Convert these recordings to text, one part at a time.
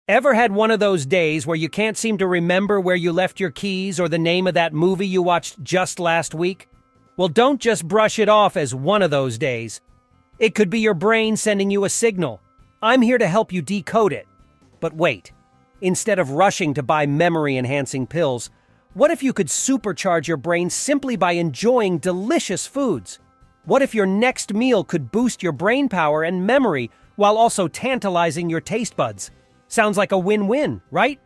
Ever had one of those days where you can't seem to remember where you left your keys or the name of that movie you watched just last week? Well, don't just brush it off as one of those days. It could be your brain sending you a signal. I'm here to help you decode it. But wait, instead of rushing to buy memory-enhancing pills, what if you could supercharge your brain simply by enjoying delicious foods? What if your next meal could boost your brain power and memory while also tantalizing your taste buds? Sounds like a win-win, right?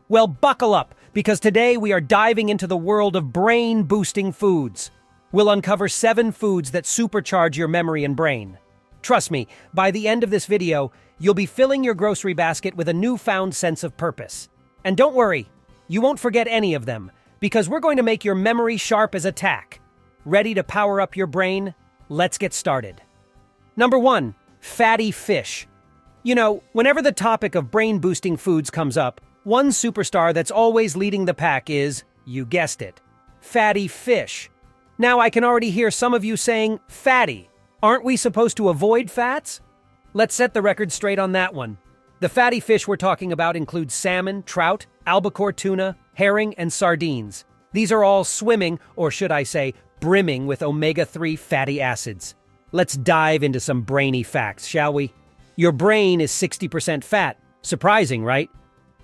Well, buckle up, because today we are diving into the world of brain-boosting foods. We'll uncover 7 foods that supercharge your memory and brain. Trust me, by the end of this video, you'll be filling your grocery basket with a newfound sense of purpose. And don't worry, you won't forget any of them, because we're going to make your memory sharp as a tack. Ready to power up your brain? Let's get started. Number 1, fatty fish. You know, whenever the topic of brain-boosting foods comes up, one superstar that's always leading the pack is, you guessed it, fatty fish. Now I can already hear some of you saying, fatty. Aren't we supposed to avoid fats? Let's set the record straight on that one. The fatty fish we're talking about include salmon, trout, albacore tuna, herring, and sardines. These are all swimming, or should I say, brimming with omega-3 fatty acids. Let's dive into some brainy facts, shall we? Your brain is 60% fat. Surprising, right?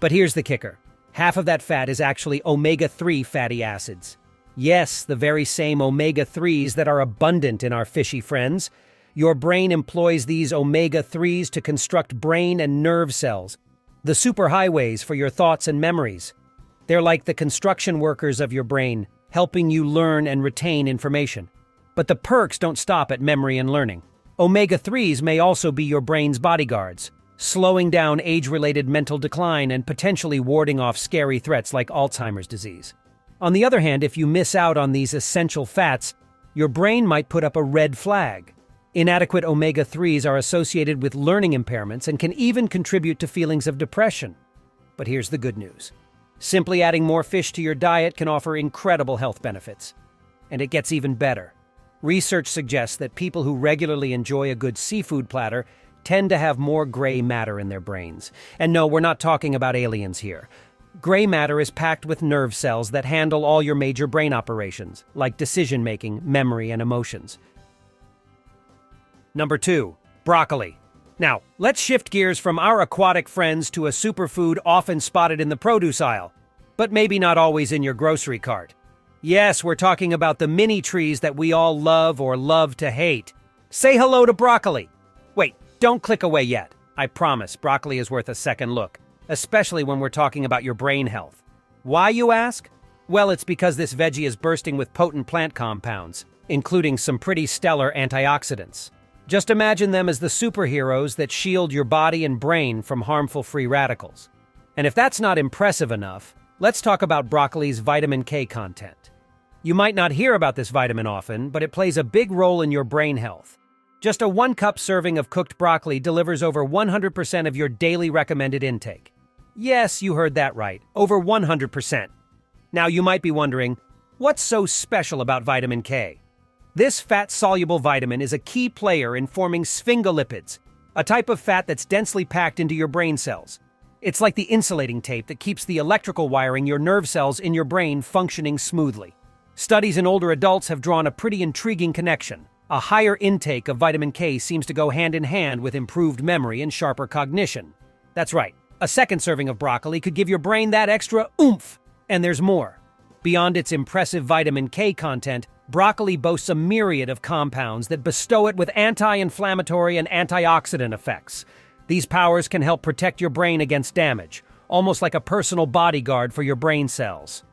But here's the kicker. Half of that fat is actually omega-3 fatty acids. Yes, the very same omega-3s that are abundant in our fishy friends. Your brain employs these omega-3s to construct brain and nerve cells, the superhighways for your thoughts and memories. They're like the construction workers of your brain, helping you learn and retain information. But the perks don't stop at memory and learning. Omega-3s may also be your brain's bodyguards, slowing down age-related mental decline and potentially warding off scary threats like Alzheimer's disease. On the other hand, if you miss out on these essential fats, your brain might put up a red flag. Inadequate omega-3s are associated with learning impairments and can even contribute to feelings of depression. But here's the good news. Simply adding more fish to your diet can offer incredible health benefits. And it gets even better. Research suggests that people who regularly enjoy a good seafood platter tend to have more gray matter in their brains. And no, we're not talking about aliens here. Gray matter is packed with nerve cells that handle all your major brain operations, like decision-making, memory, and emotions. Number 2, broccoli. Now, let's shift gears from our aquatic friends to a superfood often spotted in the produce aisle, but maybe not always in your grocery cart. Yes, we're talking about the mini trees that we all love or love to hate. Say hello to broccoli. Wait, don't click away yet. I promise, broccoli is worth a second look, especially when we're talking about your brain health. Why, you ask? Well, it's because this veggie is bursting with potent plant compounds, including some pretty stellar antioxidants. Just imagine them as the superheroes that shield your body and brain from harmful free radicals. And if that's not impressive enough, let's talk about broccoli's vitamin K content. You might not hear about this vitamin often, but it plays a big role in your brain health. Just a 1-cup serving of cooked broccoli delivers over 100% of your daily recommended intake. Yes, you heard that right, over 100%. Now you might be wondering, what's so special about vitamin K? This fat-soluble vitamin is a key player in forming sphingolipids, a type of fat that's densely packed into your brain cells. It's like the insulating tape that keeps the electrical wiring your nerve cells in your brain functioning smoothly. Studies in older adults have drawn a pretty intriguing connection. A higher intake of vitamin K seems to go hand in hand with improved memory and sharper cognition. That's right, a second serving of broccoli could give your brain that extra oomph. And there's more. Beyond its impressive vitamin K content, broccoli boasts a myriad of compounds that bestow it with anti-inflammatory and antioxidant effects. These powers can help protect your brain against damage, almost like a personal bodyguard for your brain cells.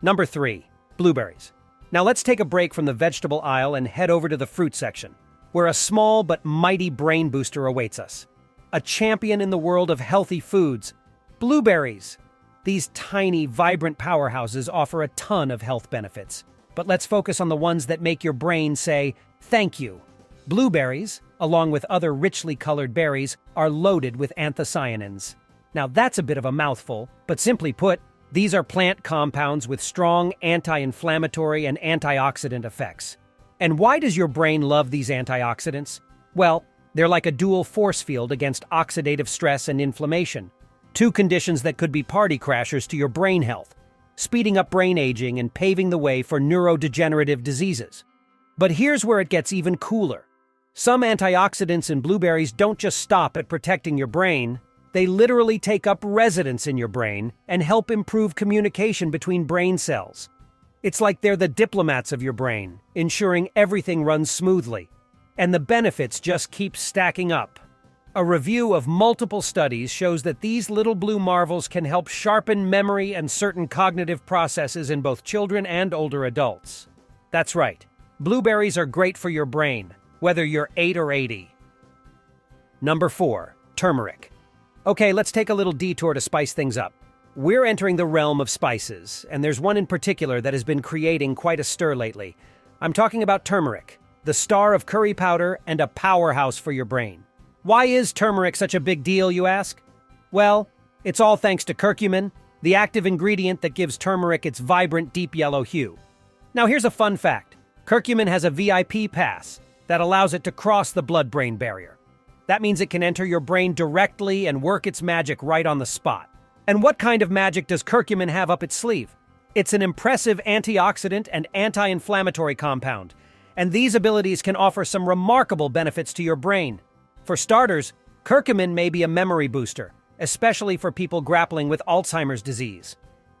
Number 3, blueberries. Now let's take a break from the vegetable aisle and head over to the fruit section, where a small but mighty brain booster awaits us. A champion in the world of healthy foods, blueberries. These tiny, vibrant powerhouses offer a ton of health benefits. But let's focus on the ones that make your brain say, thank you. Blueberries, along with other richly colored berries, are loaded with anthocyanins. Now that's a bit of a mouthful, but simply put, these are plant compounds with strong anti-inflammatory and antioxidant effects. And why does your brain love these antioxidants? Well, They're like a dual force field against oxidative stress and inflammation, two conditions that could be party crashers to your brain health, speeding up brain aging and paving the way for neurodegenerative diseases. But here's where it gets even cooler. Some antioxidants in blueberries don't just stop at protecting your brain, they literally take up residence in your brain and help improve communication between brain cells. It's like they're the diplomats of your brain, ensuring everything runs smoothly. And the benefits just keep stacking up. A review of multiple studies shows that these little blue marvels can help sharpen memory and certain cognitive processes in both children and older adults. That's right, blueberries are great for your brain, whether you're 8 or 80. Number 4, turmeric. Okay, let's take a little detour to spice things up. We're entering the realm of spices, and there's one in particular that has been creating quite a stir lately. I'm talking about turmeric, the star of curry powder and a powerhouse for your brain. Why is turmeric such a big deal, you ask? Well, it's all thanks to curcumin, the active ingredient that gives turmeric its vibrant deep yellow hue. Now here's a fun fact. Curcumin has a VIP pass that allows it to cross the blood-brain barrier. That means it can enter your brain directly and work its magic right on the spot. And what kind of magic does curcumin have up its sleeve? It's an impressive antioxidant and anti-inflammatory compound, and these abilities can offer some remarkable benefits to your brain. For starters, curcumin may be a memory booster, especially for people grappling with Alzheimer's disease.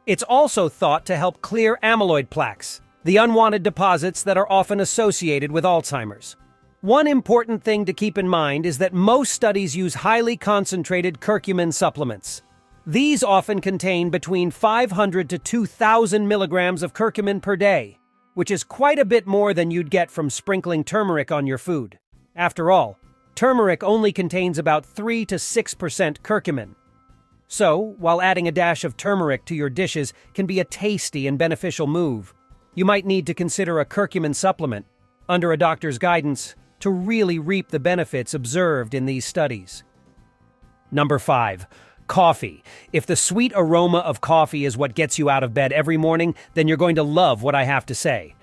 It's also thought to help clear amyloid plaques, the unwanted deposits that are often associated with Alzheimer's. One important thing to keep in mind is that most studies use highly concentrated curcumin supplements. These often contain between 500 to 2,000 milligrams of curcumin per day, which is quite a bit more than you'd get from sprinkling turmeric on your food. After all, turmeric only contains about 3 to 6% curcumin. So, while adding a dash of turmeric to your dishes can be a tasty and beneficial move, you might need to consider a curcumin supplement, under a doctor's guidance, to really reap the benefits observed in these studies. Number 5. Coffee. If the sweet aroma of coffee is what gets you out of bed every morning, then you're going to love what I have to say.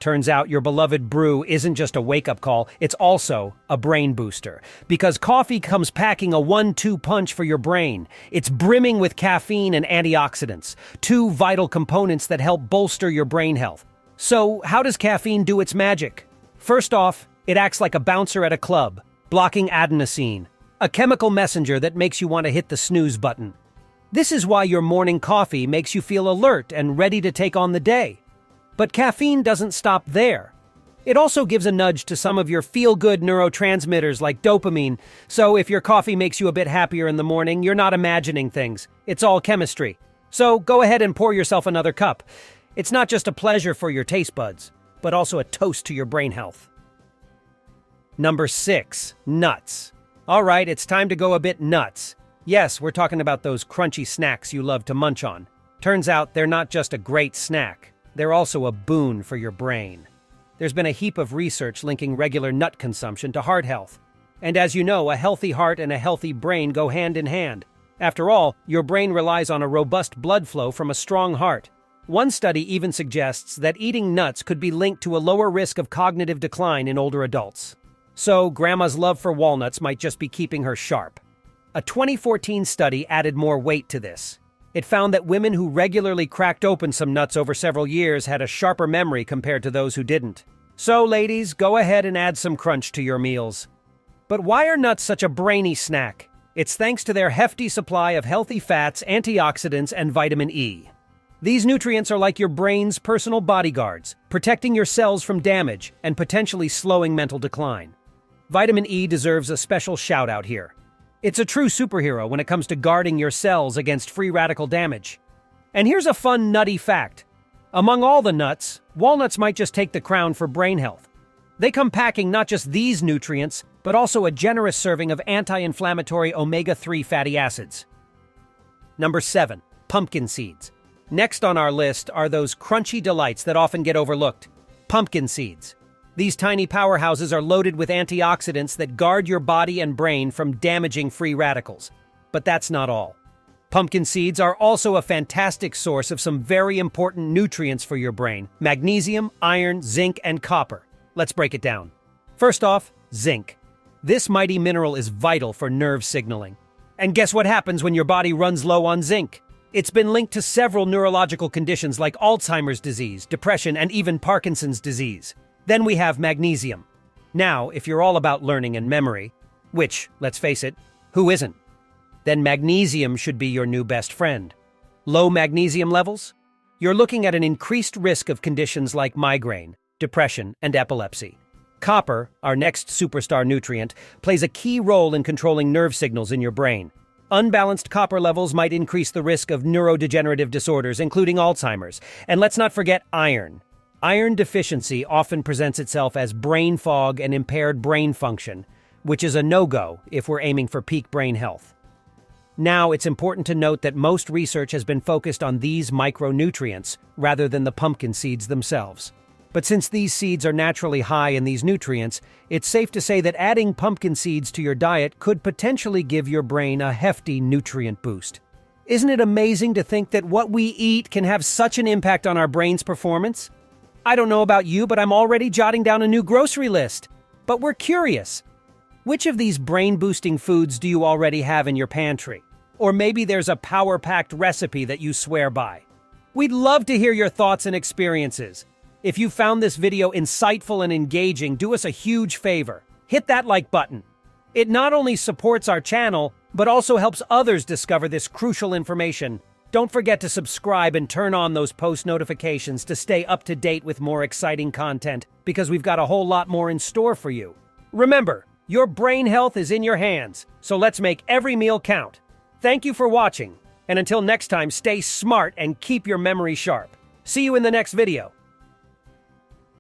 Turns out your beloved brew isn't just a wake-up call, it's also a brain booster. Because coffee comes packing a 1-2 punch for your brain. It's brimming with caffeine and antioxidants, two vital components that help bolster your brain health. So, how does caffeine do its magic? First off, it acts like a bouncer at a club, blocking adenosine, a chemical messenger that makes you want to hit the snooze button. This is why your morning coffee makes you feel alert and ready to take on the day. But caffeine doesn't stop there. It also gives a nudge to some of your feel-good neurotransmitters like dopamine, so if your coffee makes you a bit happier in the morning, you're not imagining things. It's all chemistry. So go ahead and pour yourself another cup. It's not just a pleasure for your taste buds, but also a toast to your brain health. Number 6, nuts. All right, it's time to go a bit nuts. Yes, we're talking about those crunchy snacks you love to munch on. Turns out they're not just a great snack, they're also a boon for your brain. There's been a heap of research linking regular nut consumption to heart health. And as you know, a healthy heart and a healthy brain go hand in hand. After all, your brain relies on a robust blood flow from a strong heart. One study even suggests that eating nuts could be linked to a lower risk of cognitive decline in older adults. So, Grandma's love for walnuts might just be keeping her sharp. A 2014 study added more weight to this. It found that women who regularly cracked open some nuts over several years had a sharper memory compared to those who didn't. So, ladies, go ahead and add some crunch to your meals. But why are nuts such a brainy snack? It's thanks to their hefty supply of healthy fats, antioxidants, and vitamin E. These nutrients are like your brain's personal bodyguards, protecting your cells from damage and potentially slowing mental decline. Vitamin E deserves a special shout-out here. It's a true superhero when it comes to guarding your cells against free radical damage. And here's a fun nutty fact. Among all the nuts, walnuts might just take the crown for brain health. They come packing not just these nutrients, but also a generous serving of anti-inflammatory omega-3 fatty acids. Number 7, pumpkin seeds. Next on our list are those crunchy delights that often get overlooked. Pumpkin seeds. These tiny powerhouses are loaded with antioxidants that guard your body and brain from damaging free radicals. But that's not all. Pumpkin seeds are also a fantastic source of some very important nutrients for your brain: magnesium, iron, zinc, and copper. Let's break it down. First off, zinc. This mighty mineral is vital for nerve signaling. And guess what happens when your body runs low on zinc? It's been linked to several neurological conditions like Alzheimer's disease, depression, and even Parkinson's disease. Then we have magnesium. Now, if you're all about learning and memory, which, let's face it, who isn't? Then magnesium should be your new best friend. Low magnesium levels? You're looking at an increased risk of conditions like migraine, depression, and epilepsy. Copper, our next superstar nutrient, plays a key role in controlling nerve signals in your brain. Unbalanced copper levels might increase the risk of neurodegenerative disorders, including Alzheimer's. And let's not forget iron. Iron deficiency often presents itself as brain fog and impaired brain function, which is a no-go if we're aiming for peak brain health. Now, it's important to note that most research has been focused on these micronutrients rather than the pumpkin seeds themselves. But since these seeds are naturally high in these nutrients, it's safe to say that adding pumpkin seeds to your diet could potentially give your brain a hefty nutrient boost. Isn't it amazing to think that what we eat can have such an impact on our brain's performance? I don't know about you, but I'm already jotting down a new grocery list. But we're curious. Which of these brain-boosting foods do you already have in your pantry? Or maybe there's a power-packed recipe that you swear by. We'd love to hear your thoughts and experiences. If you found this video insightful and engaging, do us a huge favor. Hit that like button. It not only supports our channel, but also helps others discover this crucial information. Don't forget to subscribe and turn on those post notifications to stay up to date with more exciting content, because we've got a whole lot more in store for you. Remember, your brain health is in your hands, so let's make every meal count. Thank you for watching, and until next time, stay smart and keep your memory sharp. See you in the next video.